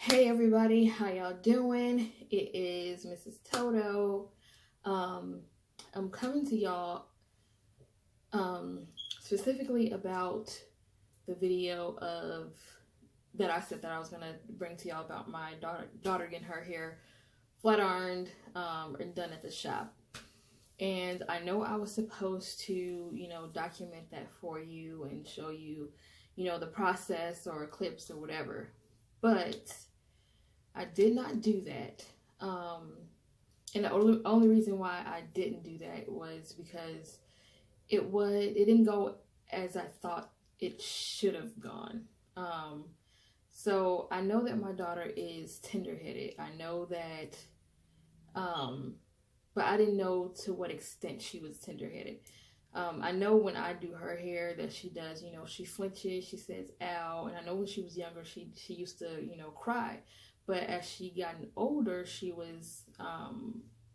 Hey everybody, how y'all doing? It is Mrs. Toto. Um, I'm coming to y'all um, specifically about the video of that I said that I was gonna bring to y'all about my daughter getting her hair flat ironed and done at the shop. And I know I was supposed to, document that for you and show you, the process or clips or whatever, but I did not do that. And the only reason why I didn't do that was because it didn't go as I thought it should have gone. Um, so I know that my daughter is tender headed. I know that, um, but I didn't know to what extent she was tender headed. I know when I do her hair that she does, she flinches, she says ow, and I know when she was younger she used to, cry. But as she gotten older, she was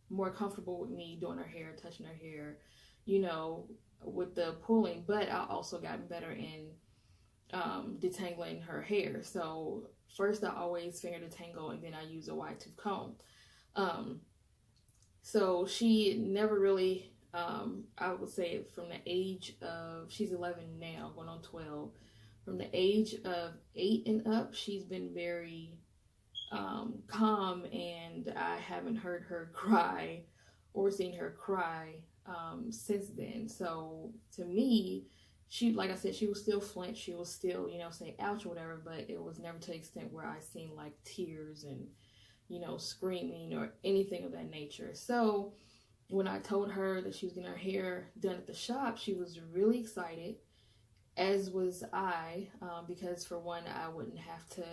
more comfortable with me doing her hair, touching her hair, you know, with the pulling. But I also gotten better in detangling her hair. So first I always finger detangle and then I use a wide tooth comb. Um, so she never really, I would say from the age of, she's 11 now, going on 12. From the age of 8 and up, she's been very calm, and I haven't heard her cry or seen her cry since then. So to me, she, like I said, she was still flinch. She was still, say ouch or whatever, but it was never to the extent where I seen like tears and, screaming or anything of that nature. So when I told her that she was getting her hair done at the shop, she was really excited, as was I, because for one, I wouldn't have to,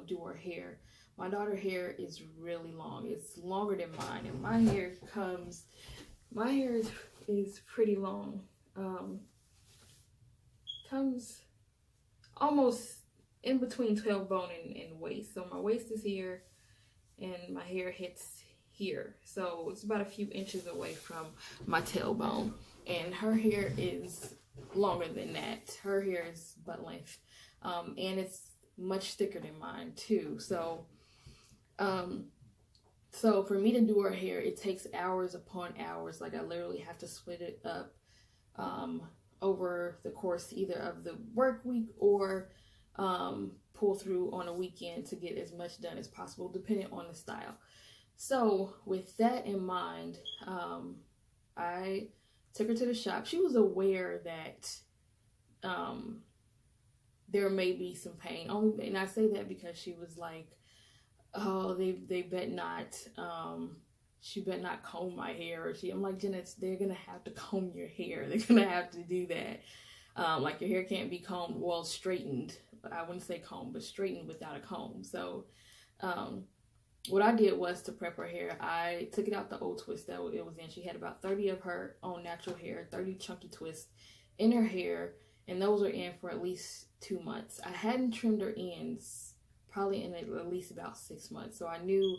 do her hair. My daughter's hair is really long. It's longer than mine, and my hair is pretty long. Comes almost in between 12 bone and waist. So my waist is here, and my hair hits here. So it's about a few inches away from my tailbone. And her hair is longer than that. Her hair is butt length. And it's much thicker than mine too. So for me to do her hair, it takes hours upon hours. Like I literally have to split it up over the course either of the work week or pull through on a weekend to get as much done as possible, depending on the style. So with that in mind, I took her to the shop. She was aware that there may be some pain. And I say that because she was like, "Oh, they bet not. She bet not comb my hair." Or I'm like, "Jenna, they're gonna have to comb your hair. They're gonna have to do that. Like your hair can't be combed, well, straightened. I wouldn't say combed, but straightened without a comb." So what I did was to prep her hair. I took it out the old twist that it was in. She had about 30 of her own natural hair, 30 chunky twists in her hair, and those were in for at least 2 months. I hadn't trimmed her ends probably in at least about 6 months, so I knew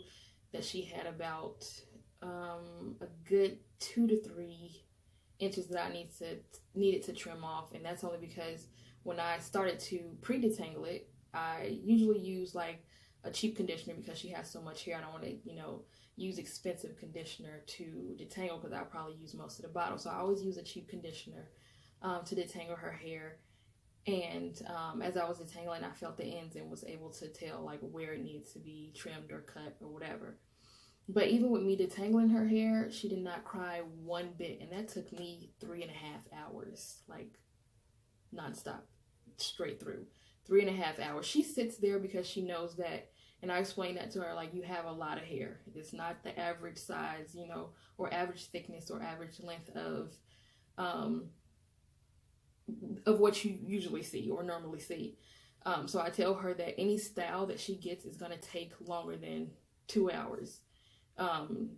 that she had about a good 2 to 3 inches that I needed to trim off, and that's only because when I started to pre-detangle it, I usually use like a cheap conditioner because she has so much hair. I don't want to, use expensive conditioner to detangle because I'll probably use most of the bottle. So I always use a cheap conditioner to detangle her hair. And as I was detangling, I felt the ends and was able to tell like where it needs to be trimmed or cut or whatever. But even with me detangling her hair, she did not cry one bit, and that took me 3.5 hours, like nonstop, straight through. 3.5 hours. She sits there because she knows that, and I explained that to her, like, you have a lot of hair. It's not the average size, or average thickness or average length of what you usually see or normally see. So I tell her that any style that she gets is going to take longer than 2 hours.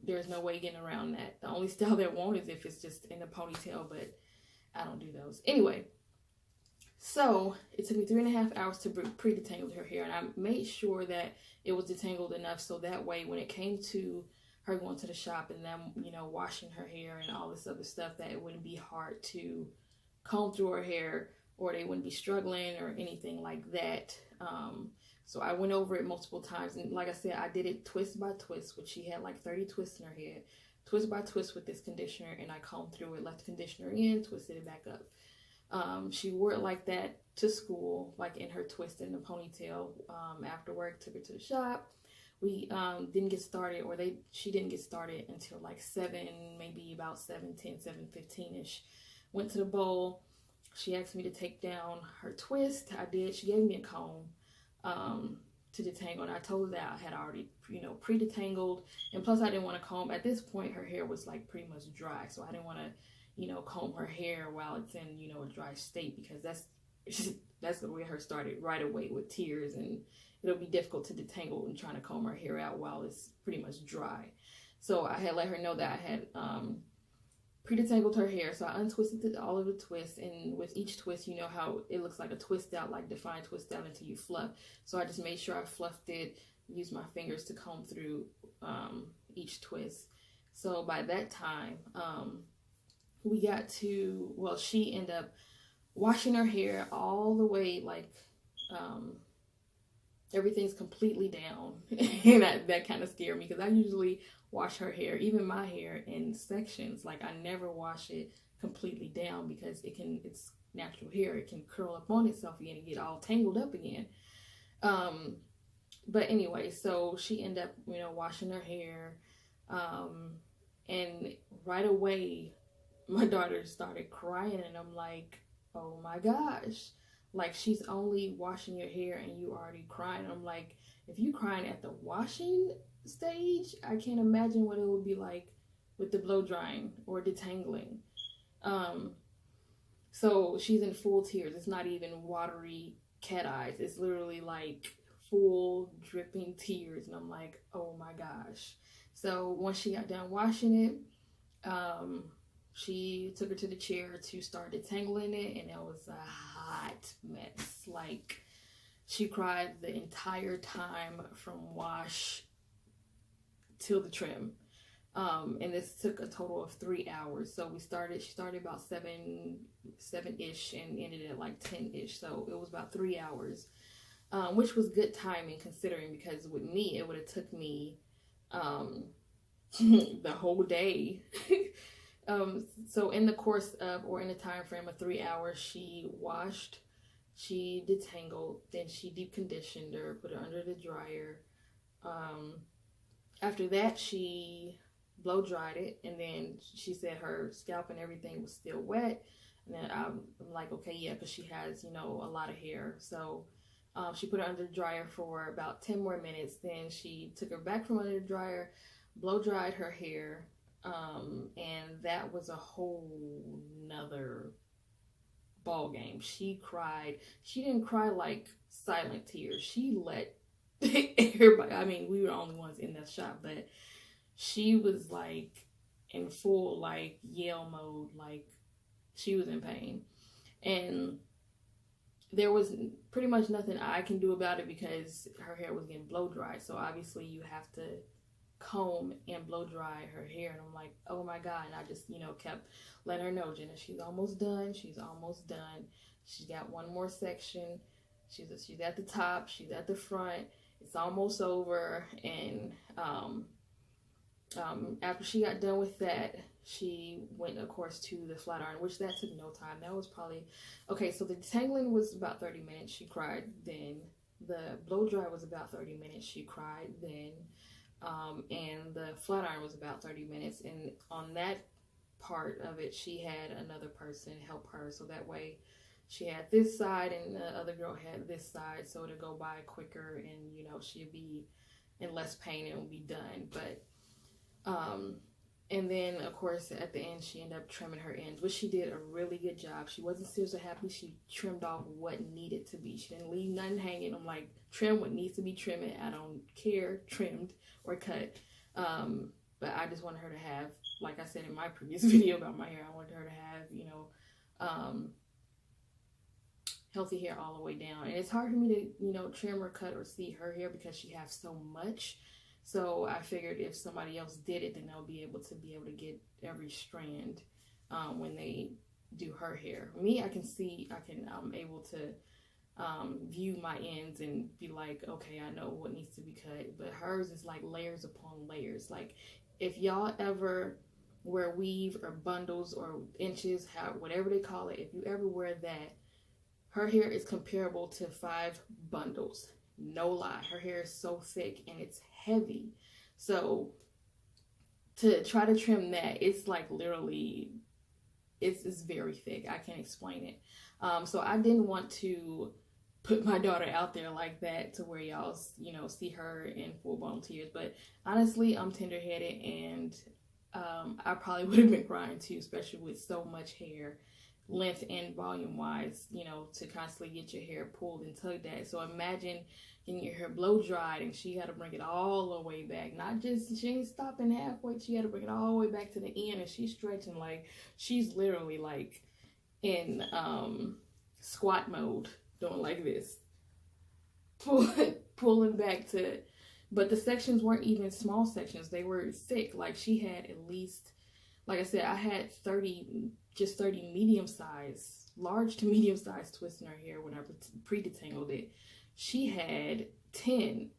There's no way getting around that. The only style that won't is if it's just in a ponytail, but I don't do those. Anyway, so it took me 3.5 hours to pre-detangle her hair, and I made sure that it was detangled enough so that way when it came to her going to the shop and them, washing her hair and all this other stuff, that it wouldn't be hard to comb through her hair or they wouldn't be struggling or anything like that. So I went over it multiple times, and like I said, I did it twist by twist, which she had like 30 twists in her head, twist by twist with this conditioner, and I combed through it, left the conditioner in, twisted it back up. She wore it like that to school, like in her twist in the ponytail. After work, took her to the shop. We didn't get started, or she didn't get started until like 7, maybe about 7:10, 7:15ish. Went to the bowl. She asked me to take down her twist. I did. She gave me a comb to detangle, and I told her that I had already, pre-detangled, and plus I didn't want to comb. At this point, her hair was like pretty much dry, so I didn't want to, comb her hair while it's in, a dry state, because that's the way her started right away with tears, and it'll be difficult to detangle and trying to comb her hair out while it's pretty much dry. So I had let her know that I had pre-detangled her hair. So I untwisted all of the twists, and with each twist, you know how it looks like a twist out, like defined twist out until you fluff. So I just made sure I fluffed it, used my fingers to comb through each twist. So by that time, we got to, she ended up washing her hair all the way, like, everything's completely down. And that kind of scared me, because I usually wash her hair, even my hair, in sections. Like, I never wash it completely down, because it's natural hair. It can curl up on itself again and get all tangled up again. But anyway, so she ended up, washing her hair. And right away, my daughter started crying, and I'm like, oh my gosh. Like, she's only washing your hair and you already crying. I'm like, if you crying at the washing stage, I can't imagine what it would be like with the blow drying or detangling. So she's in full tears. It's not even watery cat eyes. It's literally like full dripping tears. And I'm like, oh my gosh. So once she got done washing it, she took her to the chair to start detangling it, and it was a hot mess. Like, she cried the entire time from wash till the trim. And this took a total of 3 hours. So she started about 7-ish and ended at like 10-ish. So it was about 3 hours, which was good timing, considering, because with me, it would have took me the whole day. So in the course of, or in the time frame of 3 hours, she washed, she detangled, then she deep conditioned her, put her under the dryer. After that, she blow dried it, and then she said her scalp and everything was still wet. And then I'm like, okay, yeah, because she has, a lot of hair. So she put her under the dryer for about 10 more minutes. Then she took her back from under the dryer, blow dried her hair. And that was a whole nother ball game. She cried. She didn't cry like silent tears. She let everybody, I mean, we were the only ones in that shop, but she was like in full like yell mode. Like, she was in pain, and there was pretty much nothing I can do about it, because her hair was getting blow dried. So obviously you have to comb and blow dry her hair. And I'm like, oh my God. And I just, kept letting her know, Jenna, she's almost done. She's almost done. She's got one more section. She's at the top. She's at the front. It's almost over. And after she got done with that, she went, of course, to the flat iron, which that took no time. That was probably, okay, so the detangling was about 30 minutes. She cried then. The blow dry was about 30 minutes. She cried then. And the flat iron was about 30 minutes. And on that part of it, she had another person help her. So that way she had this side and the other girl had this side. So it'll go by quicker, and, she'd be in less pain and it'll be done. But, and then, of course, at the end, she ended up trimming her ends, which she did a really good job. She wasn't seriously happy. She trimmed off what needed to be. She didn't leave nothing hanging. I'm like, trim what needs to be trimmed. I don't care, trimmed or cut. But I just wanted her to have, like I said in my previous video about my hair, I wanted her to have, healthy hair all the way down. And it's hard for me to, trim or cut or see her hair, because she has so much. So I figured if somebody else did it, then they'll be able to get every strand when they do her hair. Me, I'm able to view my ends and be like, okay, I know what needs to be cut. But hers is like layers upon layers. Like if y'all ever wear weave or bundles or inches, whatever they call it, if you ever wear that, her hair is comparable to 5 bundles. No lie. Her hair is so thick and it's heavy. So to try to trim that, it's like literally, it's very thick. I can't explain it. So I didn't want to put my daughter out there like that to where y'all, see her in full-blown tears. But honestly, I'm tender-headed, and I probably would have been crying too, especially with so much hair, length and volume-wise, to constantly get your hair pulled and tugged at. So imagine getting your hair blow-dried, and she had to bring it all the way back. She ain't stopping halfway. She had to bring it all the way back to the end, and she's stretching like, she's literally like in squat mode, doing like this, pulling back to, but the sections weren't even small sections. They were thick. Like she had at least, like I said, I had 30 large to medium size twists in her hair when I pre-detangled it. She had 10.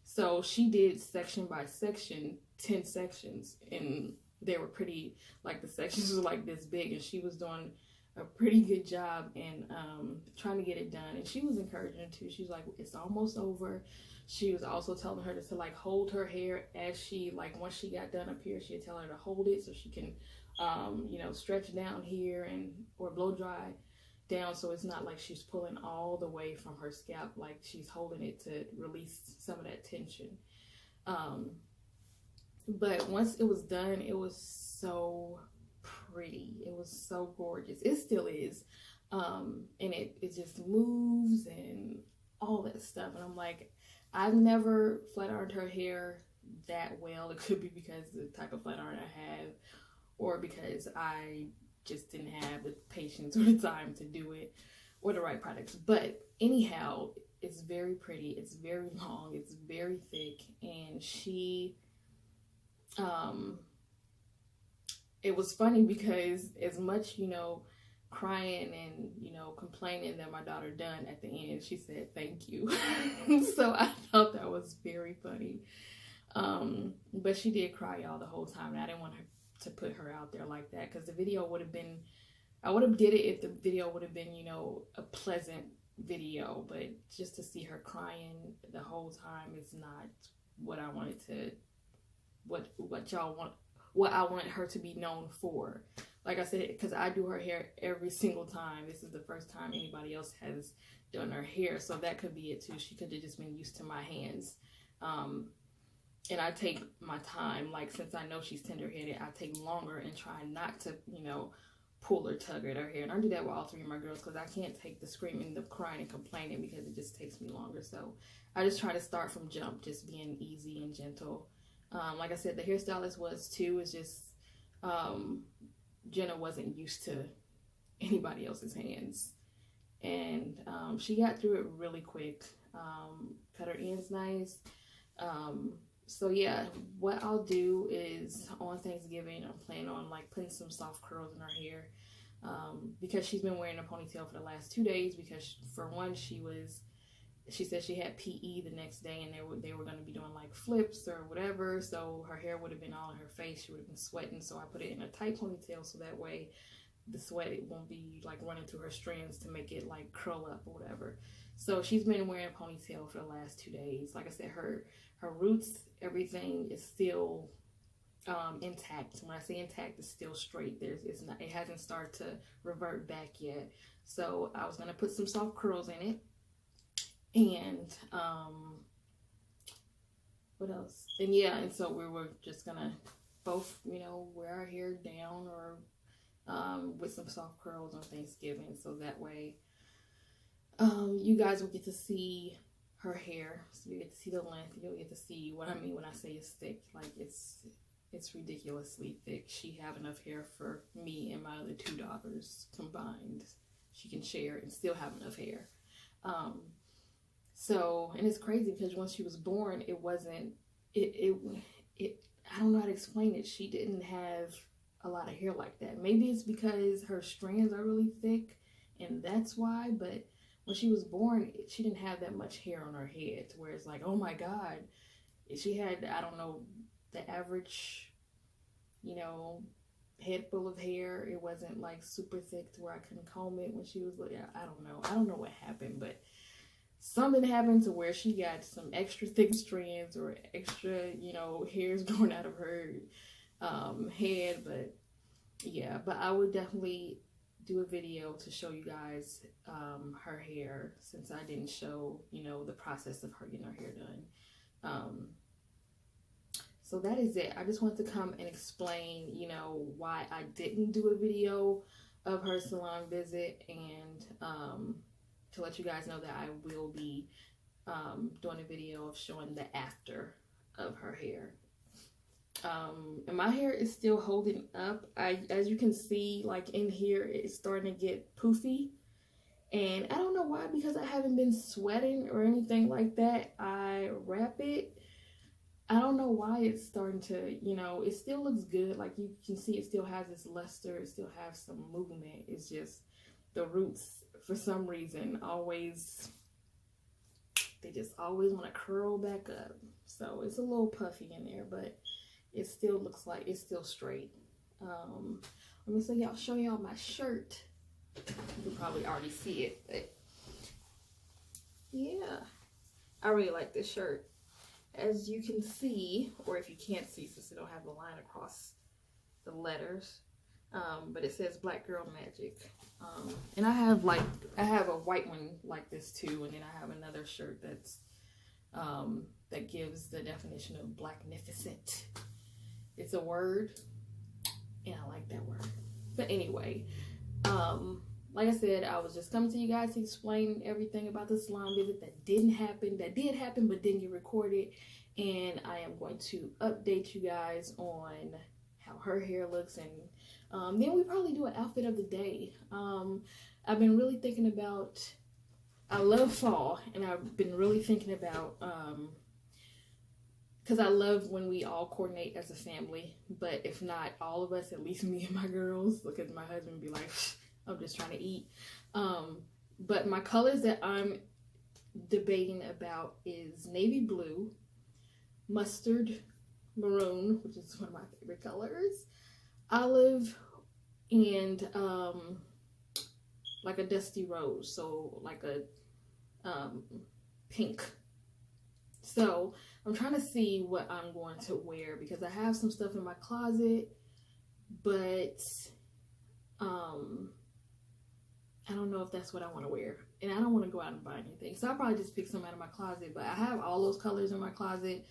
So she did section by section, 10 sections, and they were pretty, like the sections were like this big, and she was doing a pretty good job in trying to get it done. And she was encouraging her too. She was like, it's almost over. She was also telling her to like hold her hair as she, like once she got done up here, she'd tell her to hold it so she can stretch down here or blow dry down, so it's not like she's pulling all the way from her scalp, like she's holding it to release some of that tension. But once it was done, it was so pretty. It was so gorgeous. It still is. And it just moves and all that stuff. And I'm like, I've never flat ironed her hair that well. It could be because of the type of flat iron I have, or because I just didn't have the patience or the time to do it, or the right products. But anyhow, it's very pretty. It's very long. It's very thick. And she, it was funny because as much, crying and, complaining that my daughter done, at the end, she said, thank you. So I thought that was very funny. But she did cry, y'all, the whole time. And I didn't want her to put her out there like that, because the video would have been, I would have did it if the video would have been, a pleasant video. But just to see her crying the whole time is not what I wanted to, what y'all want, what I want her to be known for. Like I said, because I do her hair every single time. This is the first time anybody else has done her hair, so that could be it too. She could have just been used to my hands. And I take my time, like since I know she's tender-headed, I take longer and try not to, pull or tug at her hair. And I do that with all 3 of my girls, because I can't take the screaming, the crying, and complaining, because it just takes me longer. So I just try to start from jump, just being easy and gentle. Like I said, the hairstylist was too. It's just Jenna wasn't used to anybody else's hands. And she got through it really quick. Cut her ends nice. So yeah, what I'll do is on Thanksgiving, I'm planning on like putting some soft curls in her hair, because she's been wearing a ponytail for the last 2 days, because for one, she said she had PE the next day, and they were going to be doing like flips or whatever, so her hair would have been all in her face. She would have been sweating, so I put it in a tight ponytail so that way the sweat, it won't be like running through her strands to make it like curl up or whatever. So she's been wearing a ponytail for the last 2 days. Like I said, her roots, everything is still intact. When I say intact, it's still straight. It hasn't started to revert back yet. So I was gonna put some soft curls in it, and what else? And yeah, and so we were just gonna both, wear our hair down or with some soft curls on Thanksgiving, so that way you guys will get to see her hair, so you get to see the length. You'll get to see what I mean when I say it's thick. Like it's ridiculously thick. She have enough hair for me and my other 2 daughters combined. She can share and still have enough hair. So, and it's crazy because when she was born, it wasn't, I don't know how to explain it. She didn't have a lot of hair like that. Maybe it's because her strands are really thick and that's why, but when she was born, she didn't have that much hair on her head to where it's like, oh my God. She had, I don't know, the average, you know, head full of hair. It wasn't like super thick to where I couldn't comb it when she was little. I don't know. I don't know what happened, but something happened to where she got some extra thick strands or extra, you know, hairs growing out of her head. But yeah, but I would definitely do a video to show you guys her hair, since I didn't show, you know, the process of her getting her hair done. So that is it. I just wanted to come and explain, you know, why I didn't do a video of her salon visit, and to let you guys know that I will be doing a video of showing the after of her hair. And my hair is still holding up. As you can see, like in here, it's starting to get poofy. And I don't know why, because I haven't been sweating or anything like that. I wrap it. I don't know why it's starting to, you know, it still looks good. Like you can see, it still has this luster. It still has some movement. It's just the roots, for some reason, they just always want to curl back up. So it's a little puffy in there, but it still looks like it's still straight. Let me show y'all my shirt. You can probably already see it, but yeah, I really like this shirt. As you can see, or if you can't see since it don't have the line across the letters, but it says Black Girl Magic. And I have a white one like this too, and then I have another shirt that's that gives the definition of Blacknificent. It's a word, and I like that word. But anyway, like I said, I was just coming to you guys to explain everything about the salon visit that did happen but didn't get recorded, and I am going to update you guys on how her hair looks, and then we probably do an outfit of the day. I've been really thinking about, I love fall, and I've been really thinking about, because I love when we all coordinate as a family, but if not all of us, at least me and my girls, because my husband would be like, I'm just trying to eat. But my colors that I'm debating about is navy blue, mustard maroon, which is one of my favorite colors, olive, and like a dusty rose, so like a pink. So I'm trying to see what I'm going to wear, because I have some stuff in my closet, but I don't know if that's what I want to wear, and I don't want to go out and buy anything, so I'll probably just pick some out of my closet. But I have all those colors in my closet.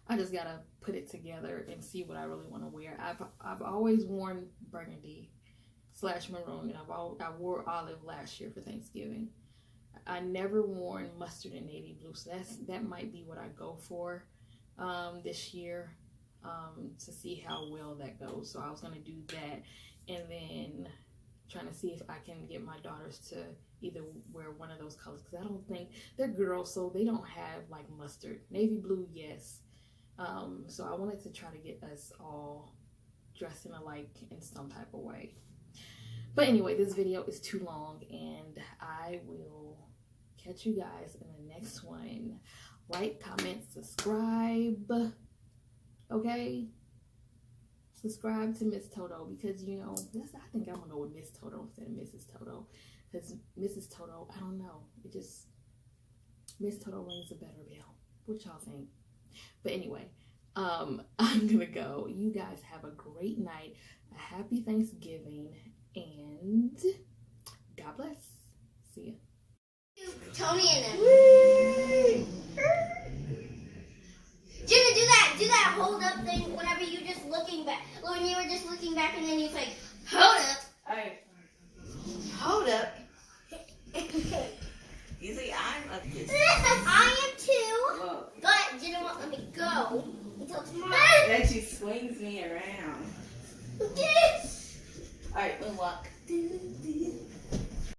I just gotta put it together and see what I really want to wear. I've always worn burgundy / maroon, and I wore olive last year for Thanksgiving. I never worn mustard and navy blue, so that might be what I go for this year, to see how well that goes. So I was gonna do that, and then trying to see if I can get my daughters to either wear one of those colors, because I don't think they're girls, so they don't have like mustard. Navy blue, yes. So I wanted to try to get us all dressed in alike in some type of way. But anyway, this video is too long, and I will catch you guys in the next one. Like, comment, subscribe. Okay? Subscribe to Miss Toto, because, you know, I think I'm gonna go with Miss Toto instead of Mrs. Toto, because Mrs. Toto, I don't know, Miss Toto rings a better bell. What y'all think? But anyway, I'm gonna go. You guys have a great night, a happy Thanksgiving, and God bless. See ya. Tony and them. Jenna, do that hold up thing whenever you're just looking back. When you were just looking back, and then you say, hold up. Alright. Hold up. You see, I'm a bitch. I am too. Whoa. But Jenna won't let me go until tomorrow. Then she swings me around. Alright, we'll walk.